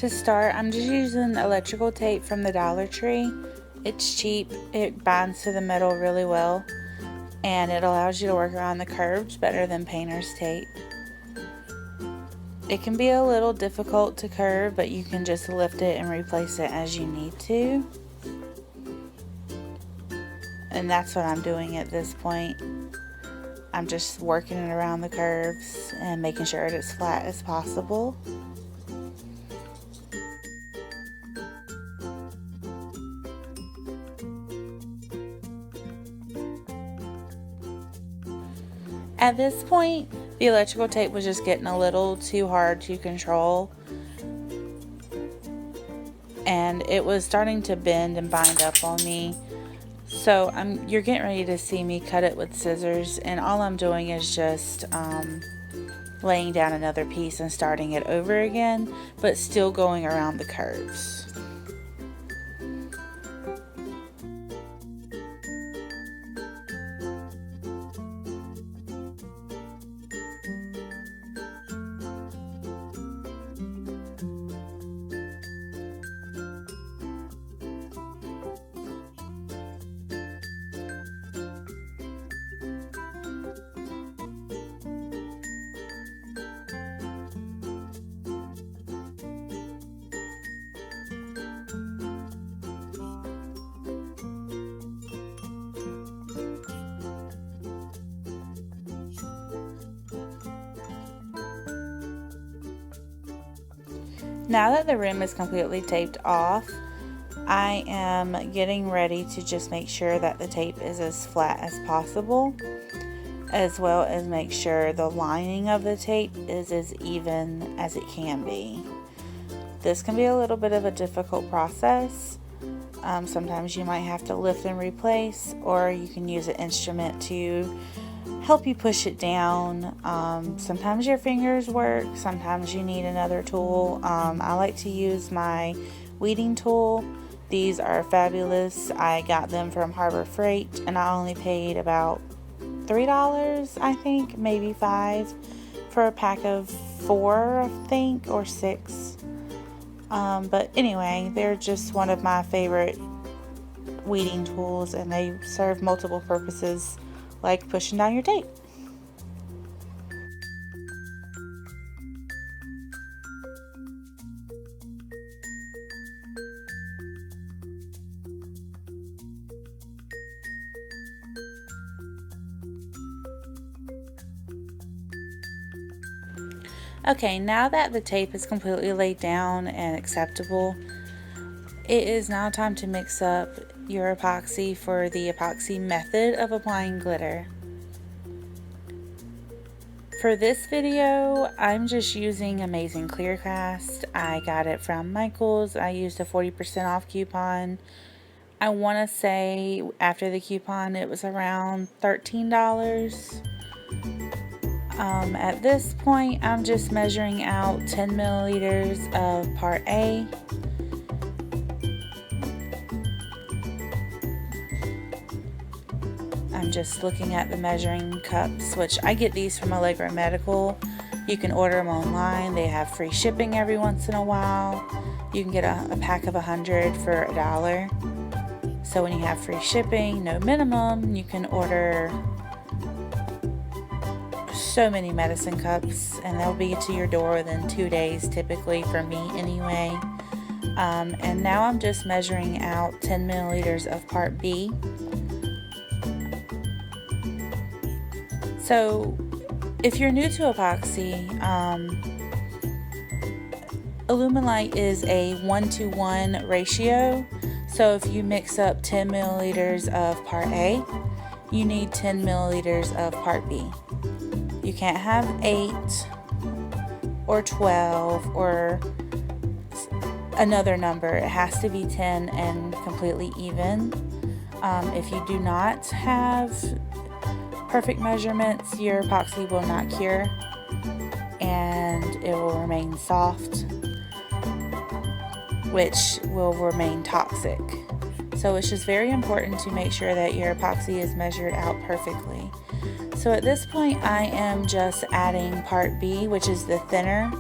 To start, I'm just using electrical tape from the Dollar Tree. It's cheap, it binds to the metal really well, and it allows you to work around the curves better than painter's tape. It can be a little difficult to curve, but you can just lift it and replace it as you need to. And that's what I'm doing at this point. I'm just working it around the curves and making sure it's as flat as possible. At this point, the electrical tape was just getting a little too hard to control, and it was starting to bend and bind up on me. So you're getting ready to see me cut it with scissors, and all I'm doing is just laying down another piece and starting it over again, but still going around the curves. Now that the rim is completely taped off, I am getting ready to just make sure that the tape is as flat as possible, as well as make sure the lining of the tape is as even as it can be. This can be a little bit of a difficult process. Sometimes you might have to lift and replace, or you can use an instrument to help you push it down. Sometimes your fingers work, sometimes you need another tool. I like to use my weeding tool. These are fabulous. I got them from Harbor Freight, and I only paid about $3, I think, maybe $5 for a pack of 4, I think, or 6. But anyway, they're just one of my favorite weeding tools, and they serve multiple purposes, like pushing down your tape. Okay, now that the tape is completely laid down and acceptable, it is now time to mix up your epoxy for the epoxy method of applying glitter. For this video, I'm just using Amazing Clear Cast. I got it from Michael's. I used a 40% off coupon. I want to say after the coupon it was around $13. At this point, I'm just measuring out 10 milliliters of part A. I'm just looking at the measuring cups, which I get these from Allegro Medical. You can order them online. They have free shipping every once in a while. You can get a pack of 100 for $1. So when you have free shipping, no minimum, you can order so many medicine cups, and they'll be to your door within 2 days, typically, for me anyway. And now I'm just measuring out 10 milliliters of part B. So if you're new to epoxy, Illuminite is a 1-to-1 ratio. So if you mix up 10 milliliters of part A, you need 10 milliliters of part B. You can't have 8 or 12 or another number. It has to be 10 and completely even. If you do not have perfect measurements, your epoxy will not cure and it will remain soft, which will remain toxic. So it's just very important to make sure that your epoxy is measured out perfectly. So at this point, I am just adding part B, which is the thinner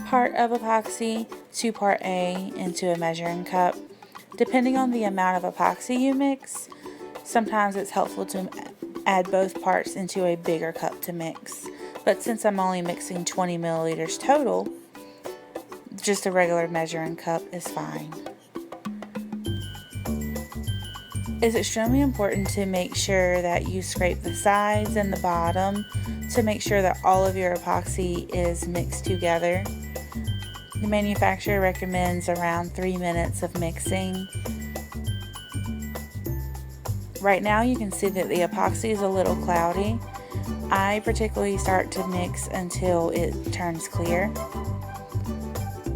part of epoxy, 2 part A into a measuring cup. Depending on the amount of epoxy you mix, sometimes it's helpful to add both parts into a bigger cup to mix. But since I'm only mixing 20 milliliters total, just a regular measuring cup is fine. It's extremely important to make sure that you scrape the sides and the bottom to make sure that all of your epoxy is mixed together. The manufacturer recommends around 3 minutes of mixing. Right now you can see that the epoxy is a little cloudy. I particularly start to mix until it turns clear.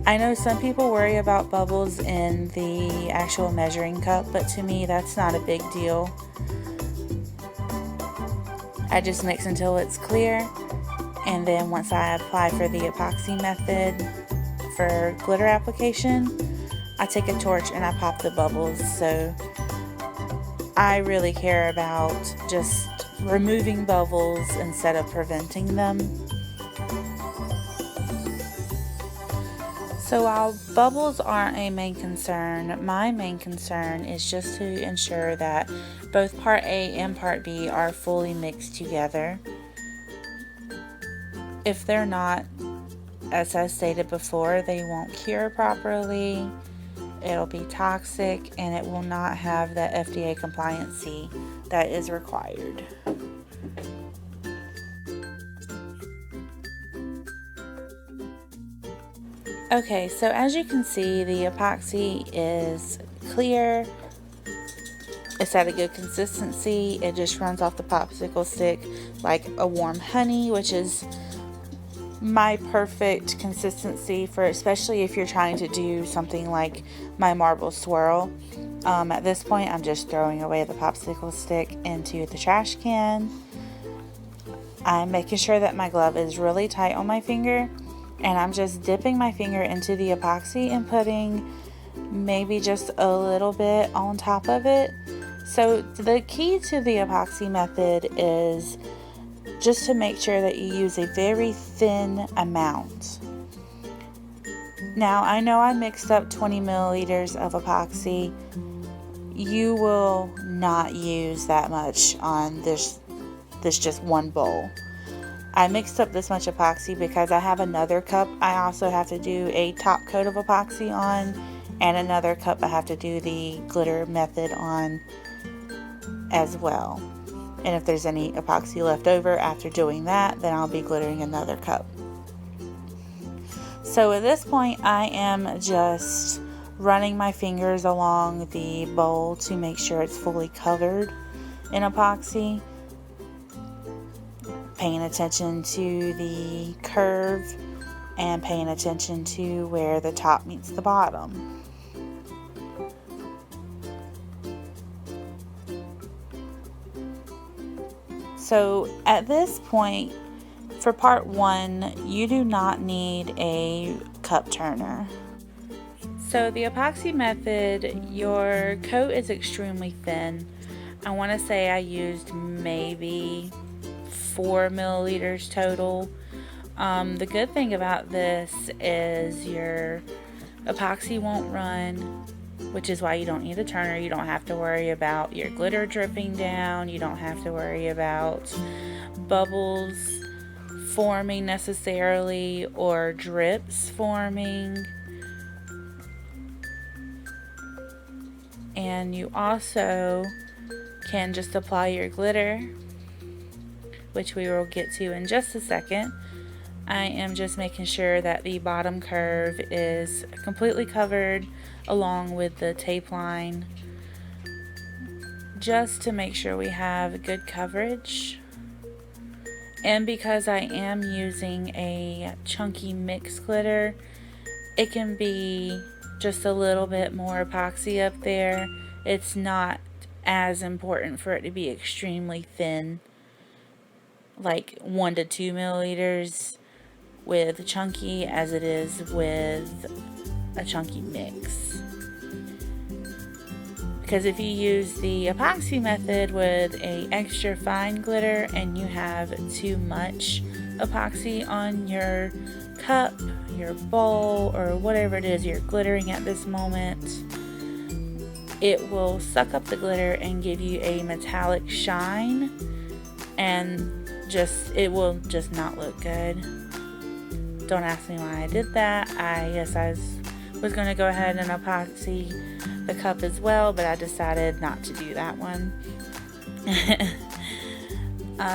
I know some people worry about bubbles in the actual measuring cup, but to me that's not a big deal. I just mix until it's clear, and then once I apply for the epoxy method for glitter application, I take a torch and I pop the bubbles. So I really care about just removing bubbles instead of preventing them. So while bubbles aren't a main concern, my main concern is just to ensure that both part A and part B are fully mixed together. If they're not, as I stated before, they won't cure properly, it'll be toxic, and it will not have the FDA compliancy that is required. Okay, so as you can see, the epoxy is clear. It's at a good consistency. It just runs off the popsicle stick like a warm honey, which is my perfect consistency for, especially if you're trying to do something like my marble swirl. At this point, I'm just throwing away the popsicle stick into the trash can. I'm making sure that my glove is really tight on my finger, and I'm just dipping my finger into the epoxy and putting maybe just a little bit on top of it. So the key to the epoxy method is just to make sure that you use a very thin amount. Now, I know I mixed up 20 milliliters of epoxy. You will not use that much on this just one bowl. I mixed up this much epoxy because I have another cup I also have to do a top coat of epoxy on, and another cup I have to do the glitter method on as well. And if there's any epoxy left over after doing that, then I'll be glittering another cup. So at this point, I am just running my fingers along the bowl to make sure it's fully covered in epoxy, paying attention to the curve and paying attention to where the top meets the bottom. So at this point, for part 1, you do not need a cup turner. So the epoxy method, your coat is extremely thin. I want to say I used maybe 4 milliliters total. The good thing about this is your epoxy won't run, which is why you don't need a turner. You don't have to worry about your glitter dripping down. You don't have to worry about bubbles forming necessarily or drips forming. And you also can just apply your glitter, which we will get to in just a second. I am just making sure that the bottom curve is completely covered along with the tape line, just to make sure we have good coverage. And because I am using a chunky mix glitter, it can be just a little bit more epoxy up there. It's not as important for it to be extremely thin, like 1 to 2 milliliters with chunky, as it is with a chunky mix. Because if you use the epoxy method with a extra fine glitter and you have too much epoxy on your cup, your bowl, or whatever it is you're glittering at this moment, it will suck up the glitter and give you a metallic shine, and it will just not look good. Don't ask me why I did that. I guess I was going to go ahead and epoxy the cup as well, but I decided not to do that one.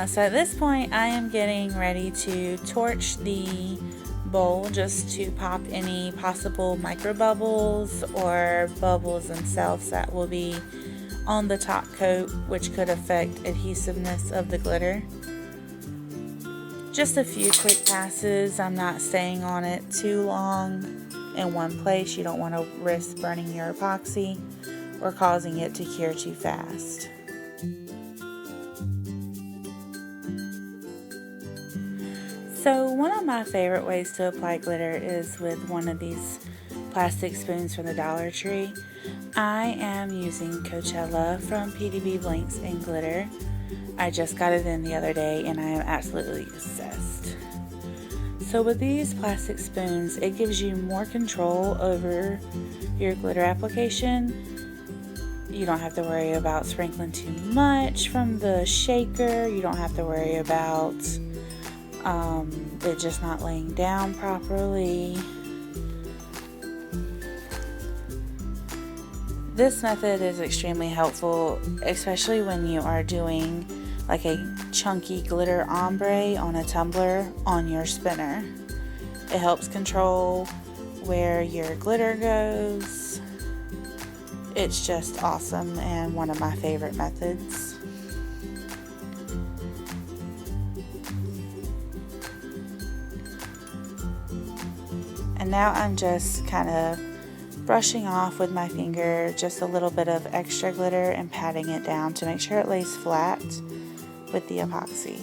So at this point, I am getting ready to torch the bowl just to pop any possible micro bubbles or bubbles themselves that will be on the top coat, which could affect adhesiveness of the glitter. Just a few quick passes. I'm not staying on it too long in one place. You don't want to risk burning your epoxy or causing it to cure too fast. So one of my favorite ways to apply glitter is with one of these plastic spoons from the Dollar Tree. I am using Coachella from PDB Blanks and Glitter. I just got it in the other day and I am absolutely obsessed. So with these plastic spoons, it gives you more control over your glitter application. You don't have to worry about sprinkling too much from the shaker. You don't have to worry about it just not laying down properly. This method is extremely helpful, especially when you are doing like a chunky glitter ombre on a tumbler on your spinner. It helps control where your glitter goes. It's just awesome and one of my favorite methods. And now I'm just kind of brushing off with my finger just a little bit of extra glitter and patting it down to make sure it lays flat with the epoxy.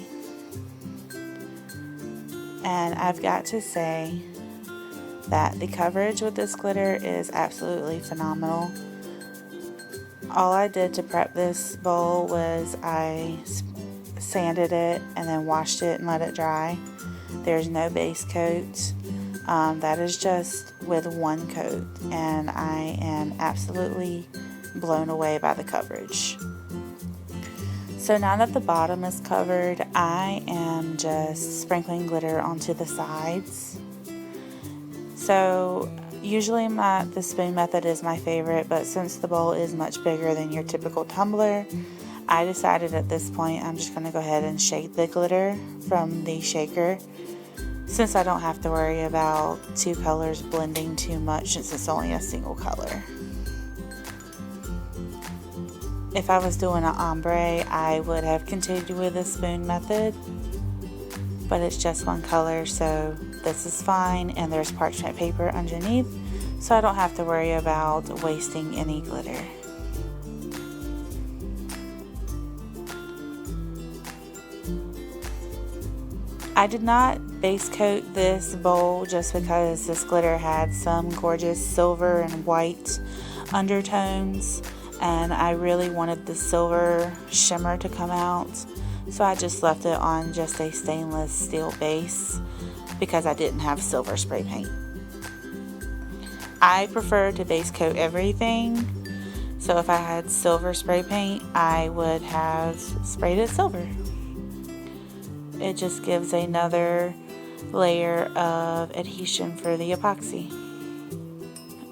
And I've got to say that the coverage with this glitter is absolutely phenomenal. All I did to prep this bowl was I sanded it and then washed it and let it dry. There's no base coat. That is just with one coat, and I am absolutely blown away by the coverage. So now that the bottom is covered, I am just sprinkling glitter onto the sides. So usually the spoon method is my favorite, but since the bowl is much bigger than your typical tumbler, I decided at this point I'm just going to go ahead and shake the glitter from the shaker, since I don't have to worry about two colors blending too much since it's only a single color. If I was doing an ombre, I would have continued with the spoon method, but it's just one color, so this is fine, and there's parchment paper underneath, so I don't have to worry about wasting any glitter. I did not base coat this bowl just because this glitter had some gorgeous silver and white undertones, and I really wanted the silver shimmer to come out, so I just left it on just a stainless steel base because I didn't have silver spray paint. I prefer to base coat everything, so if I had silver spray paint, I would have sprayed it silver. It just gives another layer of adhesion for the epoxy.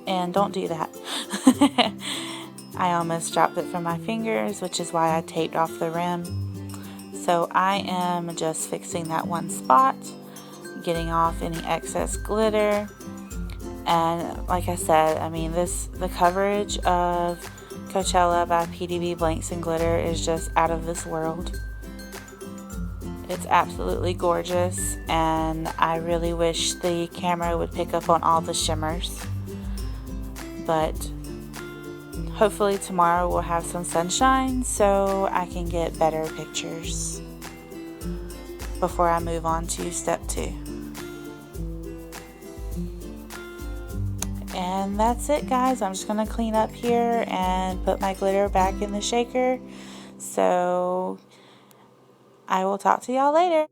And don't do that. I almost dropped it from my fingers, which is why I taped off the rim. So I am just fixing that one spot, getting off any excess glitter. And like I said, I mean, the coverage of Coachella by PDB Blanks and Glitter is just out of this world. It's absolutely gorgeous, and I really wish the camera would pick up on all the shimmers. But hopefully tomorrow we'll have some sunshine so I can get better pictures before I move on to step 2. And that's it, guys. I'm just going to clean up here and put my glitter back in the shaker. So I will talk to y'all later.